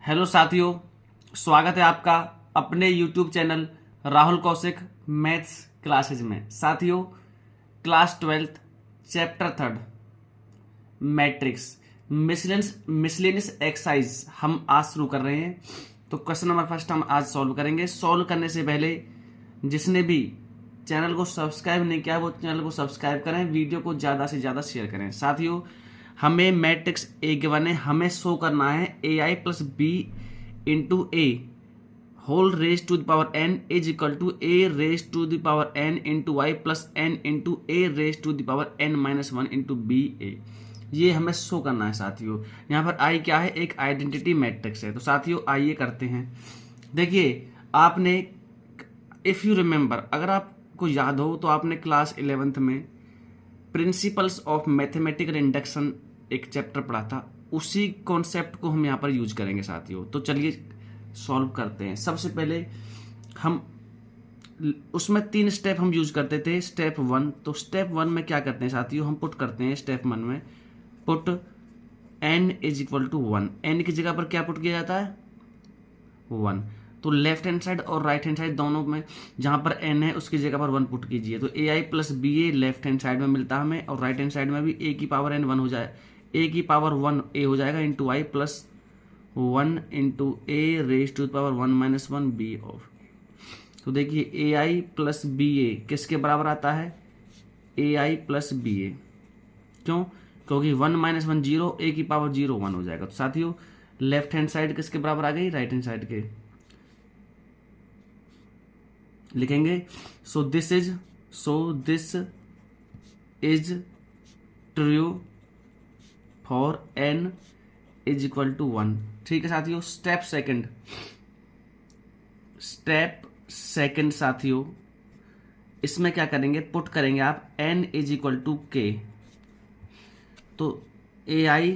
Hello साथियों, स्वागत है आपका अपने YouTube channel Rahul Kaushik maths classes में। साथियों, class 12 chapter 3 matrix miscellaneous exercise हम आज शुरू कर रहे हैं। तो क्वेश्चन नंबर फर्स्ट हम आज सॉल्व करेंगे। सॉल्व करने से पहले जिसने भी चैनल को सब्सक्राइब नहीं किया वो चैनल को सब्सक्राइब करें, वीडियो को ज़्यादा से ज़्यादा शेयर करें। साथियों, हमें मैट्रिक्स ए गिवन है, हमें शो करना है A I plus B into A whole raise to the power N is equal to A raise to the power N into I plus N into A raise to the power N minus one into B A. ये हमें show करना है साथियों। यहाँ पर आई क्या है? एक आइडेंटिटी मैट्रिक्स है। तो साथियों आइए करते हैं। देखिए, आपने इफ़ यू रिमेंबर, अगर आपको याद हो तो आपने क्लास 11th में प्रिंसिपल्स ऑफ मैथमेटिकल इंडक्शन एक चैप्टर पढ़ा था। उसी कॉन्सेप्ट को हम यहाँ पर यूज करेंगे साथियों। तो चलिए सॉल्व करते हैं। सबसे पहले हम उसमें 3 स्टेप हम यूज करते थे। स्टेप 1, तो स्टेप 1 में क्या करते हैं साथियों? हम पुट करते हैं स्टेप 1 में put n is equal to 1। n की जगह पर क्या पुट किया जाता है? 1। तो लेफ्ट हैंड साइड और राइट हैंड साइड दोनों में जहां पर n है उसकी जगह पर 1 पुट कीजिए। तो A I plus B A left hand side में मिलता है हमें, और राइट हैंड साइड में भी ए की पावर n 1 हो जाए, ए की पावर 1 ए हो जाएगा into I plus 1 into A raise to power 1 minus 1 B of. तो देखिए ए आई प्लस बी ए किसके बराबर आता है? ए आई प्लस बी ए। क्यों? क्योंकि 1 माइनस 1 0, ए की पावर 0 1 हो जाएगा। तो साथियों लेफ्ट हैंड साइड किसके बराबर आ गई? राइट हैंड साइड के। लिखेंगे so this is true for n is equal to 1। ठीक है साथियों। स्टेप सेकंड साथियों, इसमें क्या करेंगे? पुट करेंगे आप n is equal to k। तो A I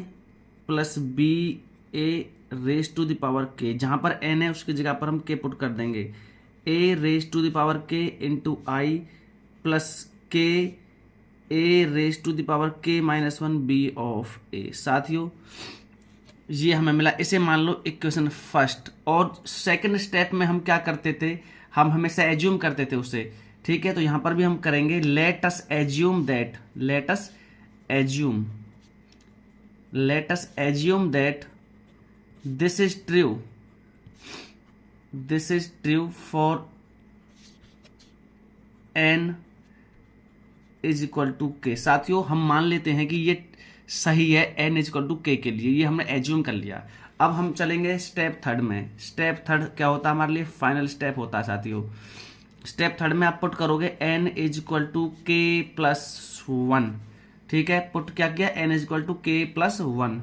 plus B A raise to the power k, जहां पर n है उसकी जगह पर हम k पुट कर देंगे। A raise to the power k into I plus k A raise to the power k minus 1 B of A. साथियों ये हमें मिला, इसे मान लो इक्वेशन फर्स्ट। और सेकंड स्टेप में हम क्या करते थे? हम हमेशा एज्यूम करते थे उसे। ठीक है, तो यहां पर भी हम करेंगे let us assume that this is true for n is equal to k। साथियों हम मान लेते हैं कि ये सही है n is equal to k के लिए, ये हमने एज्यूम कर लिया। अब हम चलेंगे स्टेप 3 में। स्टेप 3 क्या होता है हमारे लिए? फाइनल स्टेप होता है साथियों। स्टेप 3 में आप पुट करोगे n is equal to k plus 1। ठीक है, पुट क्या किया? n is equal to k plus 1।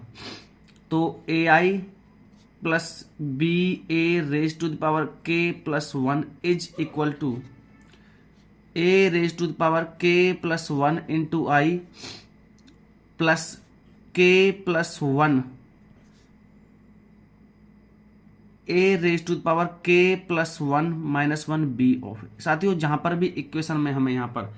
तो A I plus B A raise to the power k plus 1 is equal to A raise to the power k plus 1 into I plus k plus 1 A raise to the power k plus 1 minus 1 B of. साथियों जहां पर भी equation में हमें यहाँ पर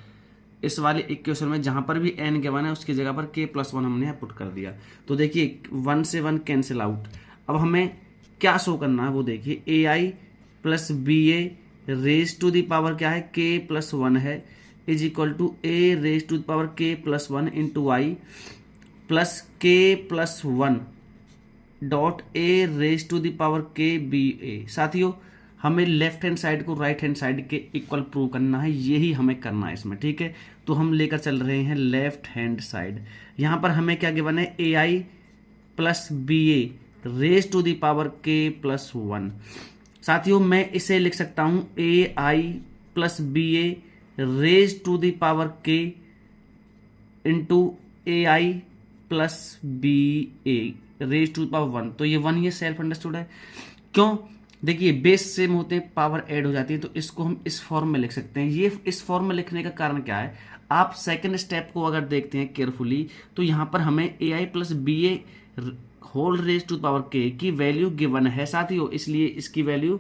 इस वाले इक्वेशन में जहां पर भी n गिवन है उसकी जगह पर k प्लस 1 हमने यहाँ पुट कर दिया। तो देखिए 1 से 1 कैंसिल आउट। अब हमें क्या शो करना है वो देखिए, A I plus B A raise to the power क्या है? k प्लस 1 है is equal to A raise to the power k plus 1 into I plus k plus 1 dot A raise to the power k B A. साथियों हमें left hand side को right hand side के equal prove करना है, यही हमें करना है इसमें। ठीक है, तो हम लेकर चल रहे हैं लेफ्ट हैंड साइड। यहाँ पर हमें क्या गिवन है? A I plus B A raise to the power k plus 1। साथियों मैं इसे लिख सकता हूं A I plus B A raise to the power k into A I plus B A raise to the power 1। तो ये 1 ये self understood है। क्यों? देखिए बेस सेम होते हैं, पावर ऐड हो जाती है, तो इसको हम इस फॉर्म में लिख सकते हैं। ये इस फॉर्म में लिखने का कारण क्या है? आप सेकंड स्टेप को अगर देखते हैं केयरफुली तो यहां पर हमें A I plus B A whole raise to power k की वैल्यू गिवन है साथियों, इसलिए इसकी वैल्यू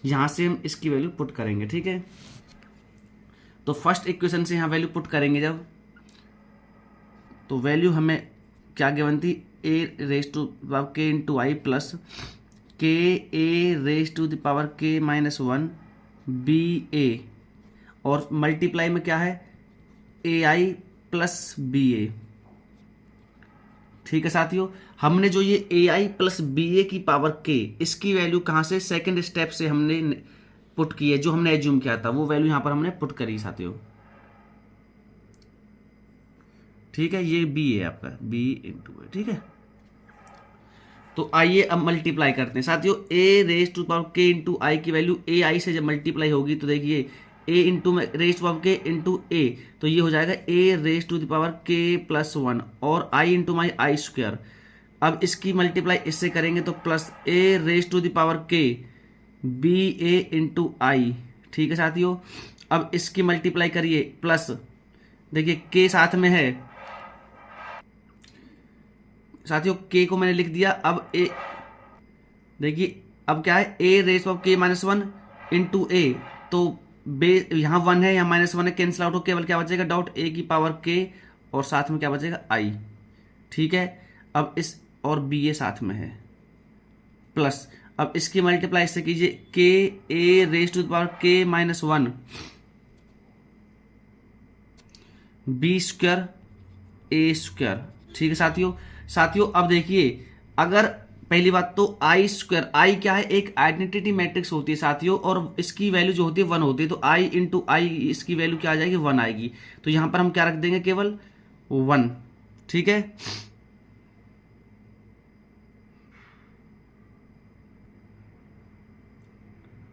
यहां से हम इसकी वैल्यू पुट करेंगे। ठीक है, तो फर्स्ट इक्वेशन से यहां वैल्यू पुट करेंगे जब, तो वैल्यू हमें क्या गिवन थी? A raise to power k into I plus K A raise to the power K -1 B ए, और मल्टीप्लाई में क्या है ए आई प्लस बी ए। ठीक है साथियों, हमने जो ये ए आई प्लस बी ए की पावर के, इसकी वैल्यू कहाँ से, सेकंड स्टेप से हमने पुट की है, जो हमने एज्यूम किया था वो वैल्यू यहां पर हमने पुट करी साथियों। ठीक है, ये बी है आपका, बी इंटू ए। ठीक है, तो आइए अब मल्टीप्लाई करते हैं साथियों। ए रेज टू पावर के इंटू आई की वैल्यू ए आई से जब मल्टीप्लाई होगी तो देखिए ए इंटू रेज टू पावर के इंटू ए, तो ये हो जाएगा ए raise to the power K +1 और आई इंटू माई आई स्क्वायर। अब इसकी मल्टीप्लाई इससे करेंगे तो plus A raise to the power के बी ए इंटू आई। ठीक है साथियों, अब इसकी मल्टीप्लाई करिए प्लस, देखिए के साथ में है साथियों, के को मैंने लिख दिया। अब ए देखिए अब क्या है, ए रेज ऑफ के -1 इंटू ए, तो बे यहाँ 1 है, यहाँ -1 है, कैंसिल आउट हो, केवल क्या बचेगा डॉट ए की पावर के और साथ में क्या बचेगा आई। ठीक है, अब इस और बी ए साथ में है प्लस, अब इसकी मल्टीप्लाई इससे कीजिए के A raise to the power K -1 B square A square. ठीक है साथियों, अब देखिए अगर पहली बात तो आई स्क्वायर, आई क्या है, एक आइडेंटिटी मैट्रिक्स होती है साथियों, और इसकी वैल्यू जो होती है 1 होती है, तो आई इंटू आई इसकी वैल्यू क्या आ जाएगी 1 आएगी, तो यहां पर हम क्या रख देंगे केवल 1। ठीक है,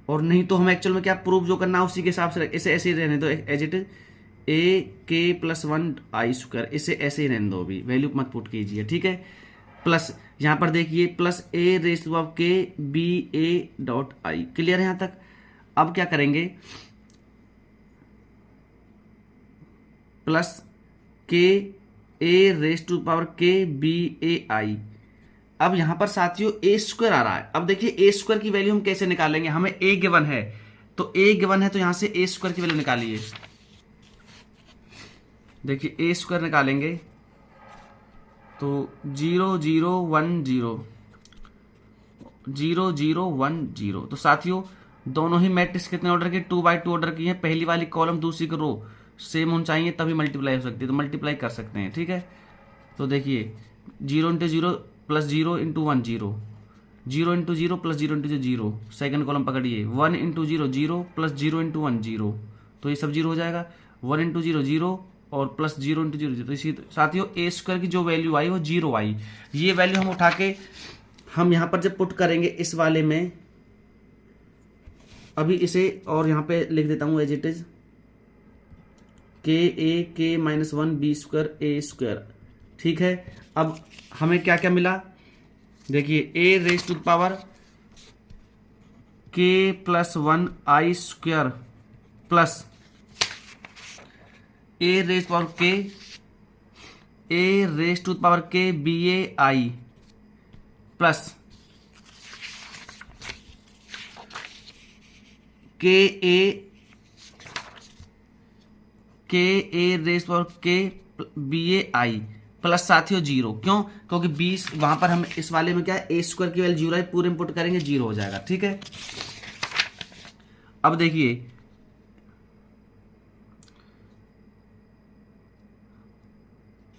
और नहीं तो हम एक्चुअल में क्या प्रूफ जो करना है उसी के हिसाब से इसे ऐसे ही रहने दो, as it is a k +1 I square, इसे ऐसे ही रहने दो, अभी वैल्यू मत पुट कीजिए। ठीक है, प्लस यहां पर देखिए plus A raise to power के B A dot I. Clear है यहां तक? अब क्या करेंगे, plus K A raise to power के बी ए आई। अब यहां पर साथियों ए स्क्वायर आ रहा है। अब देखिए ए स्क्वायर की वैल्यू हम कैसे निकालेंगे, हमें ए गिवन है, तो ए गिवन है तो यहां से ए स्क्वायर की वैल्यू निकालिए। देखिए ए स्क्वायर निकालेंगे तो 0 0 1 0 0 0 1 0। तो साथियों दोनों ही मैट्रिक्स कितने ऑर्डर की, 2x2 ऑर्डर की है। पहली वाली कॉलम दूसरी की रो सेम होनी चाहिए तभी मल्टीप्लाई हो सकती है, तो मल्टीप्लाई कर सकते हैं। ठीक है, तो देखिए 0 × 0 + 0 × 1 0, 0 × 0 + 0 × 0, सेकंड कॉलम पकड़िए, 1 × 0 0 + 0 × 1 0, तो ये सब 0 हो जाएगा। 1 × 0 0 और प्लस 0 × 0 0, तो इसी साथियों ए स्क्वायर की जो वैल्यू आई वो 0 आई। ये वैल्यू हम उठा के हम यहाँ पर जब पुट करेंगे इस वाले में, अभी इसे और यहाँ पे लिख देता हूँ एज इट इज के ए के -1 बी स्क्वायर ए स्क्वायर। ठीक है, अब हमें क्या क्या मिला, देखिए ए raise to power K +1 I square plus A raise power के ए रेज टू पावर के B A I plus K A raise power के बी ए आई प्लस साथियों 0। क्यों? क्योंकि 20 वहां पर हम इस वाले में क्या है ए स्क्वायर की वैल्यू 0 है, पूरे इनपुट करेंगे 0 हो जाएगा। ठीक है, अब देखिए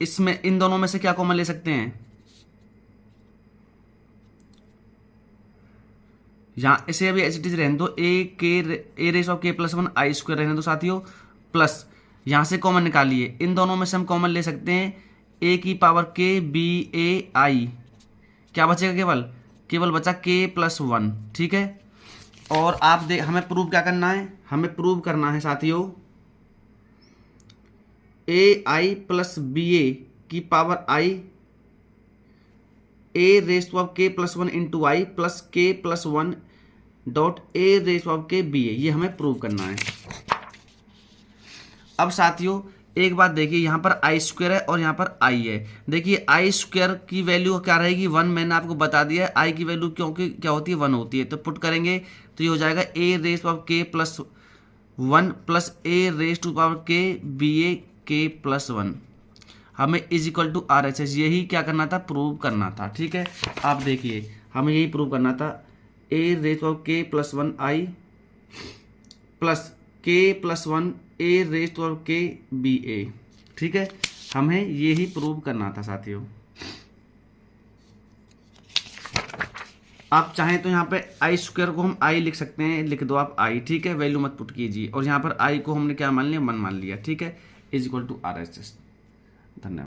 इसमें इन दोनों में से क्या कॉमन ले सकते हैं, यहां इसे अभी एच टी रहने दो, ए raise of k +1 I square रहने दो साथियों, प्लस यहां से कॉमन निकालिए, इन दोनों में से हम कॉमन ले सकते हैं ए की पावर के बी ए आई, क्या बचेगा, केवल बचा के +1। ठीक है, और आप देख हमें प्रूव क्या करना है, हमें प्रूव करना है साथियों ए आई प्लस बी ए की power I A raise of k +1 into I plus k +1 dot A raise of k B A, ये हमें प्रूव करना है। अब साथियों एक बात देखिए, यहां पर आई स्क्वायर है और यहां पर आई है। देखिए आई स्क्वायर की वैल्यू क्या रहेगी 1, मैंने आपको बता दिया है। आई की वैल्यू क्योंकि क्या होती है 1 होती है, तो पुट करेंगे तो ये हो जाएगा ए raise of k +1 plus A raise to power के बी ए के +1, हमें = RHS, यही क्या करना था, प्रूव करना था। ठीक है, आप देखिए हमें यही प्रूव करना था ए रेज ऑफ के प्लस 1 आई प्लस के plus 1 A raise of k B ए। ठीक है, हमें ये ही प्रूव करना था साथियों। आप चाहें तो यहाँ पे आई स्क्वायर को हम आई लिख सकते हैं, लिख दो आप आई। ठीक है, वैल्यू मत पुट कीजिए, और यहाँ पर आई को हमने क्या मान लिया, 1 मान लिया। ठीक है, is equal to R H S.